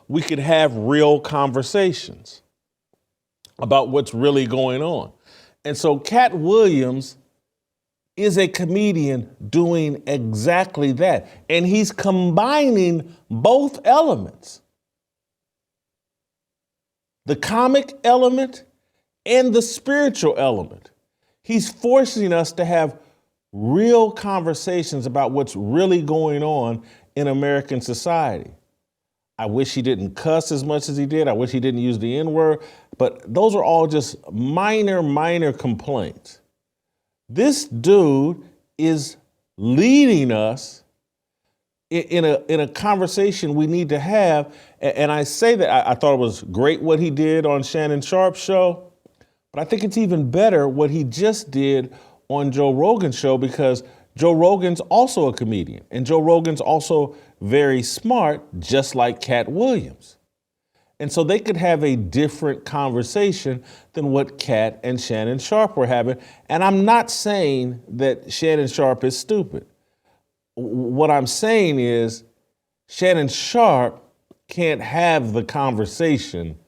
we could have real conversations about what's really going on. And so Katt Williams is a comedian doing exactly that. And he's combining both elements. The comic element and the spiritual element. He's forcing us to have real conversations about what's really going on in American society. I wish he didn't cuss as much as he did. I wish he didn't use the N-word, but those are all just minor complaints. This dude is leading us in a conversation we need to have. And I say that I thought it was great what he did on Shannon Sharp's show, but I think it's even better what he just did on Joe Rogan's show, because Joe Rogan's also a comedian, and Joe Rogan's also very smart, just like Katt Williams. And so they could have a different conversation than what Katt and Shannon Sharp were having. And I'm not saying that Shannon Sharp is stupid. What I'm saying is Shannon Sharp can't have the conversation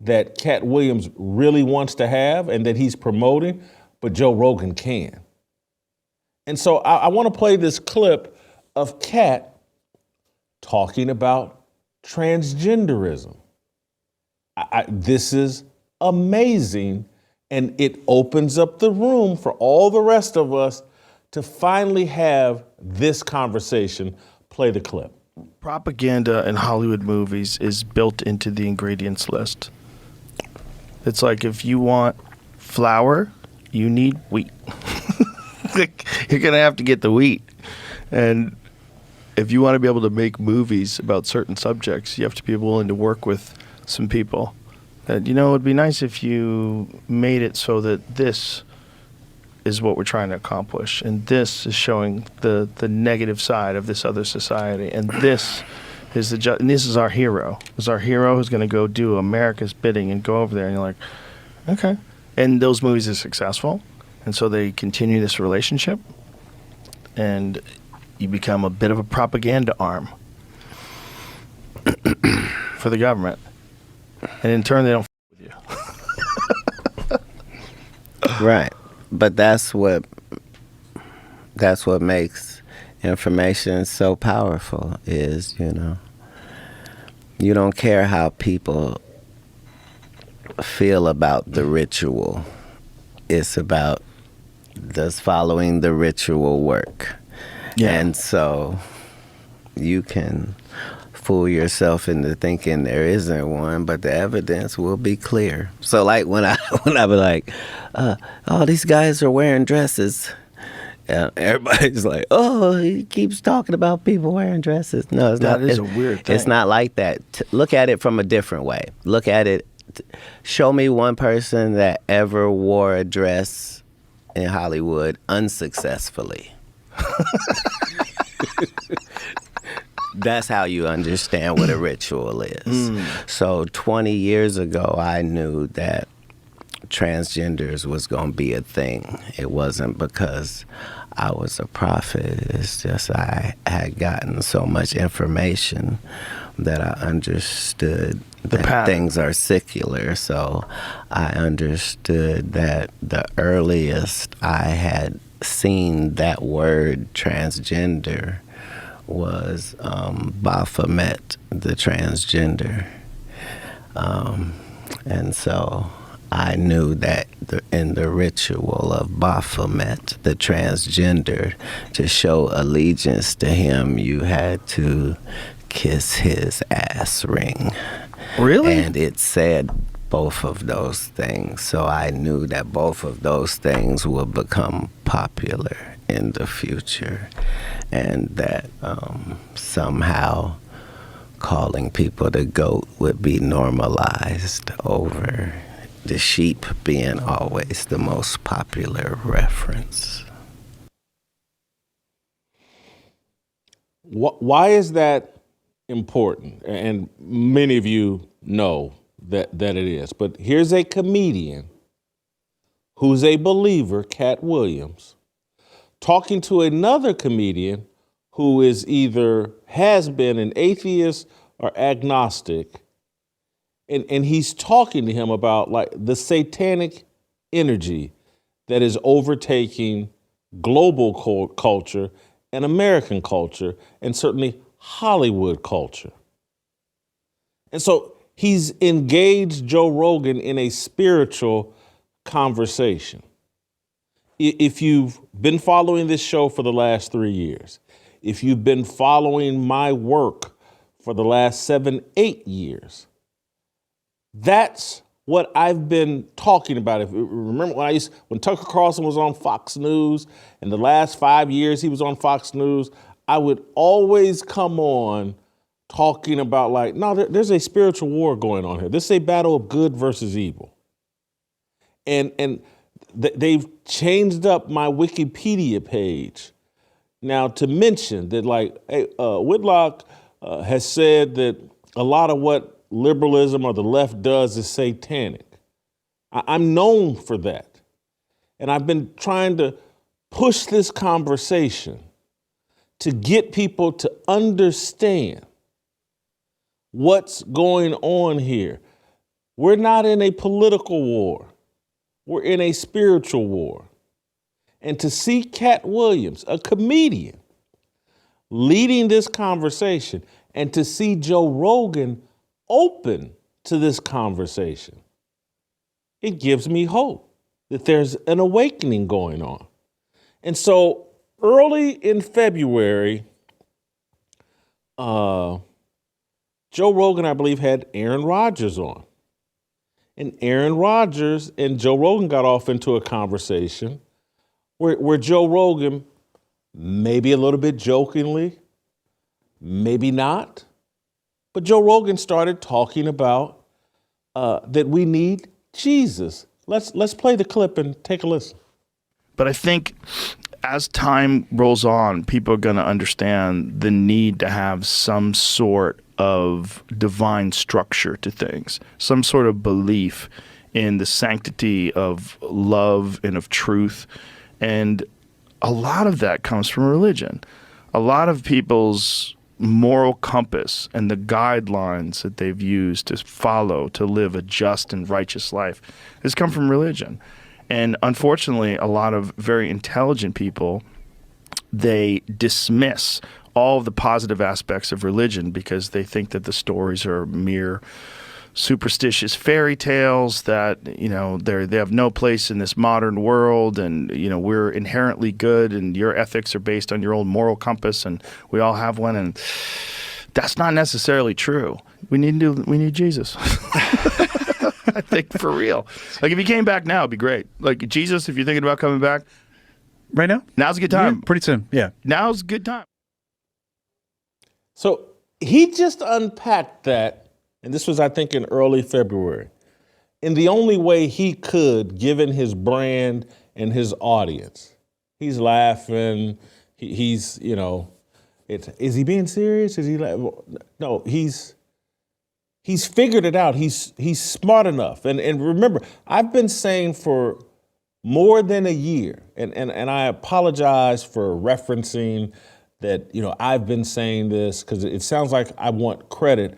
that Katt Williams really wants to have and that he's promoting, but Joe Rogan can. And so I want to play this clip of Katt talking about transgenderism. This is amazing, and it opens up the room for all the rest of us to finally have this conversation. Play the clip. Propaganda in Hollywood movies is built into the ingredients list. It's like, if you want flour, you need wheat. You're going to have to get the wheat. And if you want to be able to make movies about certain subjects, you have to be willing to work with some people that, it would be nice if you made it so that this is what we're trying to accomplish, and this is showing the negative side of this other society, and this is and this is our hero. This is our hero who's going to go do America's bidding and go over there, and you're like, okay. And those movies are successful, and so they continue this relationship, and you become a bit of a propaganda arm for the government. And in turn, they don't with you. Right. But that's what makes information so powerful is, you don't care how people feel about the ritual. It's about does following the ritual work. Yeah. And so you can fool yourself into thinking there isn't one, but the evidence will be clear. So like when I be like, oh, these guys are wearing dresses, and everybody's like, oh, he keeps talking about people wearing dresses. No, it's not. That is a weird thing. It's not like that. Look at it from a different way. Look at it. Show me one person that ever wore a dress in Hollywood unsuccessfully. That's how you understand what a ritual is. So 20 years ago, I knew that transgenders was going to be a thing. It wasn't because I was a prophet. It's just I had gotten so much information that I understood that things are secular. So I understood that the earliest I had seen that word transgender was Baphomet, the transgender. And so I knew that in the ritual of Baphomet, the transgender, to show allegiance to him, you had to kiss his ass ring. Really? And it said both of those things. So I knew that both of those things would become popular in the future, and that somehow calling people the goat would be normalized over the sheep being always the most popular reference. Why is that important? And many of you know that it is. But here's a comedian who's a believer, Katt Williams, talking to another comedian who is either has been an atheist or agnostic, and he's talking to him about like the satanic energy that is overtaking global culture and American culture, and certainly Hollywood culture. And so he's engaged Joe Rogan in a spiritual conversation. If you've been following this show for the last 3 years, if you've been following my work for the last 7, 8 years, that's what I've been talking about. If remember when Tucker Carlson was on Fox News, and the last 5 years he was on Fox News, I would always come on talking about like, no, there's a spiritual war going on here. This is a battle of good versus evil. And they've changed up my Wikipedia page now to mention that like, Whitlock has said that a lot of what liberalism or the left does is satanic. I'm known for that. And I've been trying to push this conversation to get people to understand what's going on here. We're not in a political war. We're in a spiritual war. And to see Katt Williams, a comedian, leading this conversation, and to see Joe Rogan open to this conversation, it gives me hope that there's an awakening going on. And so early in February, Joe Rogan, I believe, had Aaron Rodgers on. And Aaron Rodgers and Joe Rogan got off into a conversation where Joe Rogan, maybe a little bit jokingly, maybe not, but Joe Rogan started talking about that we need Jesus. Let's play the clip and take a listen. But I think as time rolls on, people are going to understand the need to have some sort of divine structure to things, some sort of belief in the sanctity of love and of truth. And a lot of that comes from religion. A lot of people's moral compass and the guidelines that they've used to follow to live a just and righteous life has come from religion. And unfortunately, a lot of very intelligent people, they dismiss all of the positive aspects of religion because they think that the stories are mere superstitious fairy tales, that, you know, they have no place in this modern world, and, you know, we're inherently good and your ethics are based on your own moral compass and we all have one. And that's not necessarily true. We need Jesus. I think, for real. Like, if he came back now, it'd be great. Like, Jesus, if you're thinking about coming back right now, now's a good time. Yeah, pretty soon. Yeah. Now's a good time. So he just unpacked that, and this was, I think, in early February, in the only way he could, given his brand and his audience. He's laughing. He's, you know, is he being serious? Is he no, he's figured it out. He's smart enough. And remember, I've been saying for more than a year, and I apologize for referencing that, you know, I've been saying this because it sounds like I want credit.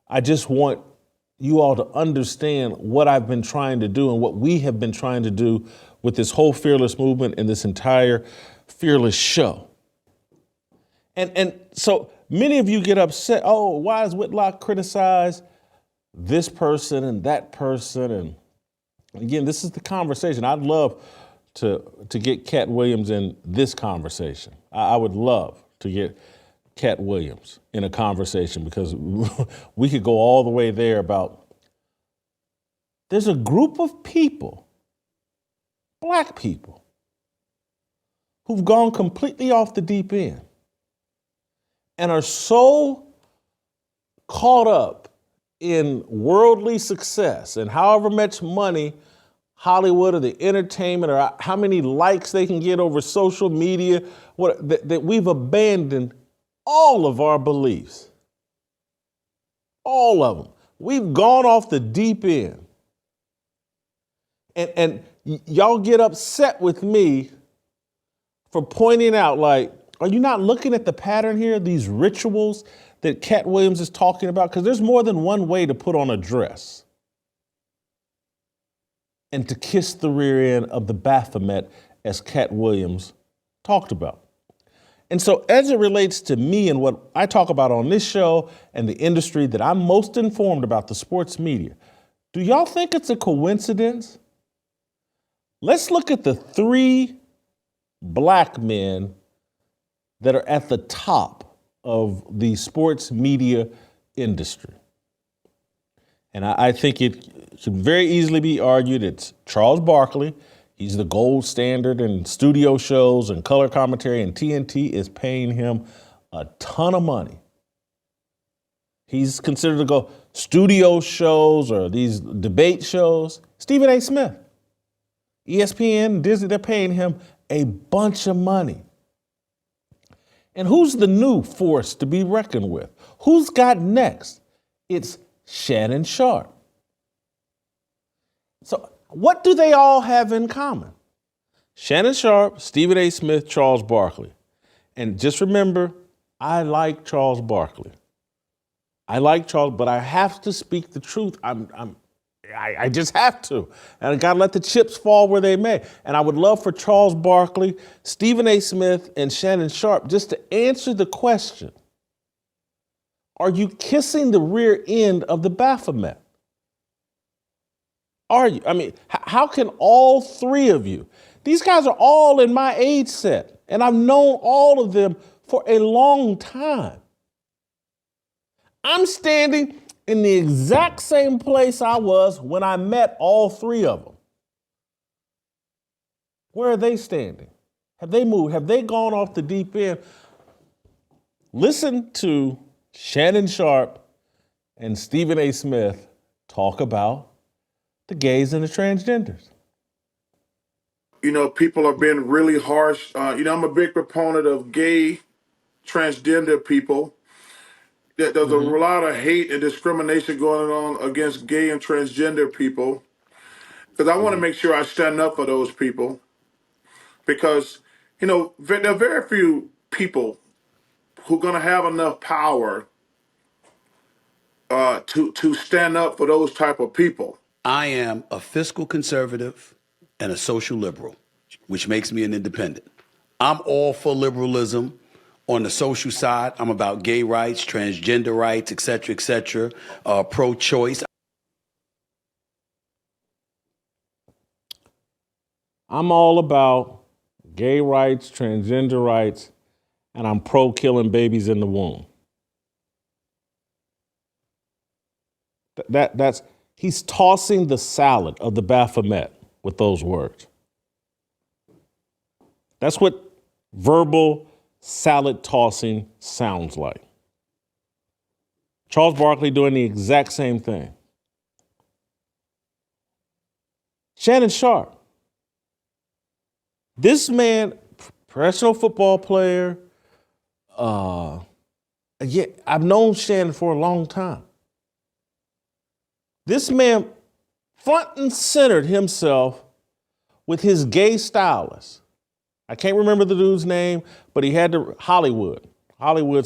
I just want you all to understand what I've been trying to do and what we have been trying to do with this whole Fearless movement and this entire Fearless show. And so many of you get upset. Oh, why does Whitlock criticize this person and that person? And again, this is the conversation. I'd love to get Katt Williams in this conversation. I would love to get Katt Williams in a conversation, because we could go all the way there about, there's a group of people, black people, who've gone completely off the deep end and are so caught up in worldly success and however much money Hollywood or the entertainment or how many likes they can get over social media, that we've abandoned all of our beliefs. All of them. We've gone off the deep end. And y'all get upset with me for pointing out, like, are you not looking at the pattern here? These rituals that Katt Williams is talking about? Because there's more than one way to put on a dress and to kiss the rear end of the Baphomet, as Katt Williams talked about. And so as it relates to me and what I talk about on this show and the industry that I'm most informed about, the sports media, do y'all think it's a coincidence? Let's look at the 3 black men that are at the top of the sports media industry. And I think it can very easily be argued it's Charles Barkley. He's the gold standard in studio shows and color commentary, and TNT is paying him a ton of money. He's considered to go studio shows or these debate shows. Stephen A. Smith, ESPN, Disney, they're paying him a bunch of money. And who's the new force to be reckoned with? Who's got next? It's Shannon Sharpe. So what do they all have in common? Shannon Sharpe, Stephen A. Smith, Charles Barkley. And just remember, I like Charles Barkley. I like Charles, but I have to speak the truth. I just have to. And I got to let the chips fall where they may. And I would love for Charles Barkley, Stephen A. Smith, and Shannon Sharpe just to answer the question, are you kissing the rear end of the Baphomet? Are you? I mean, how can all 3 of you? These guys are all in my age set, and I've known all of them for a long time. I'm standing in the exact same place I was when I met all 3 of them. Where are they standing? Have they moved? Have they gone off the deep end? Listen to Shannon Sharpe and Stephen A. Smith talk about the gays and the transgenders. You know, people are being really harsh. I'm a big proponent of gay, transgender people. There's a lot of hate and discrimination going on against gay and transgender people. Because I want to make sure I stand up for those people. Because, there are very few people who are going to have enough power to stand up for those type of people. I am a fiscal conservative and a social liberal, which makes me an independent. I'm all for liberalism. On the social side, I'm about gay rights, transgender rights, et cetera, pro-choice. I'm all about gay rights, transgender rights, and I'm pro-killing babies in the womb. He's tossing the salad of the Baphomet with those words. That's what verbal salad tossing sounds like. Charles Barkley doing the exact same thing. Shannon Sharpe. This man, professional football player, I've known Shannon for a long time. This man front and centered himself with his gay stylist. I can't remember the dude's name, but he had Hollywood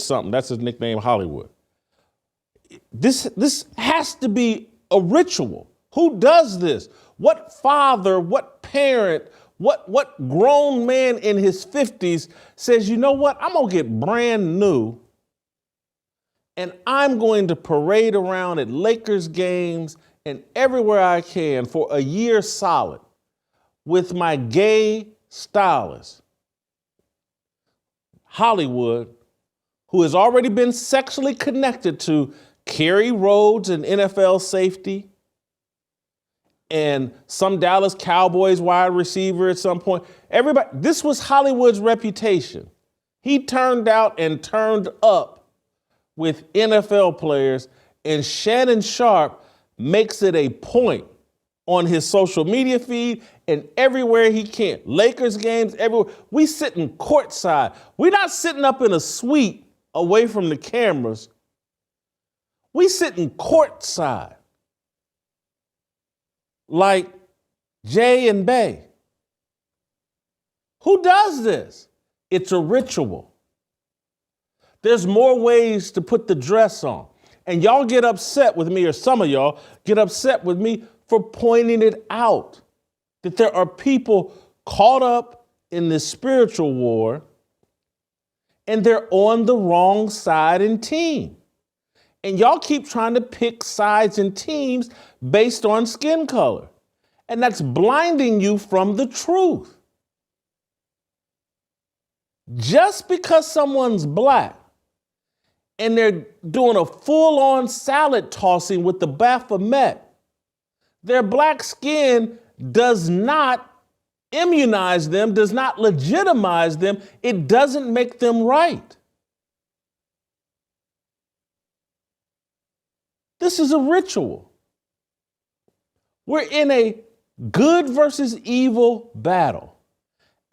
something. That's his nickname, Hollywood. This has to be a ritual. Who does this? What father, what parent, what grown man in his 50s says, you know what, I'm going to get brand new and I'm going to parade around at Lakers games and everywhere I can for a year solid with my gay stylist, Hollywood, who has already been sexually connected to Kerry Rhodes, an NFL safety, and some Dallas Cowboys wide receiver at some point. Everybody, this was Hollywood's reputation. He turned out and turned up with NFL players, and Shannon Sharpe makes it a point on his social media feed and everywhere he can. Lakers games, everywhere. We sitting courtside. We're not sitting up in a suite away from the cameras. We sitting courtside like Jay and Bay. Who does this? It's a ritual. There's more ways to put the dress on. And y'all get upset with me, or some of y'all get upset with me for pointing it out, that there are people caught up in this spiritual war and they're on the wrong side and team. And y'all keep trying to pick sides and teams based on skin color. And that's blinding you from the truth. Just because someone's black and they're doing a full-on salad tossing with the Baphomet, their black skin does not immunize them, does not legitimize them. It doesn't make them right. This is a ritual. We're in a good versus evil battle.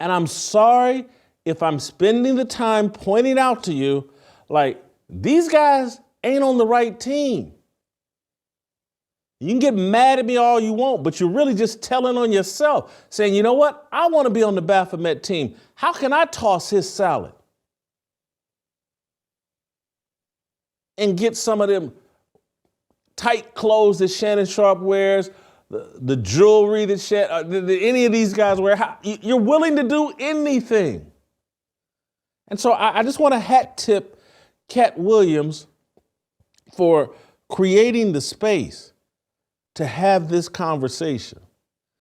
And I'm sorry if I'm spending the time pointing out to you, like, these guys ain't on the right team. You can get mad at me all you want, but you're really just telling on yourself, saying, you know what? I want to be on the Baphomet team. How can I toss his salad and get some of them tight clothes that Shannon Sharp wears, the jewelry that any of these guys wear? You're willing to do anything. And so I just want to hat tip Katt Williams for creating the space to have this conversation.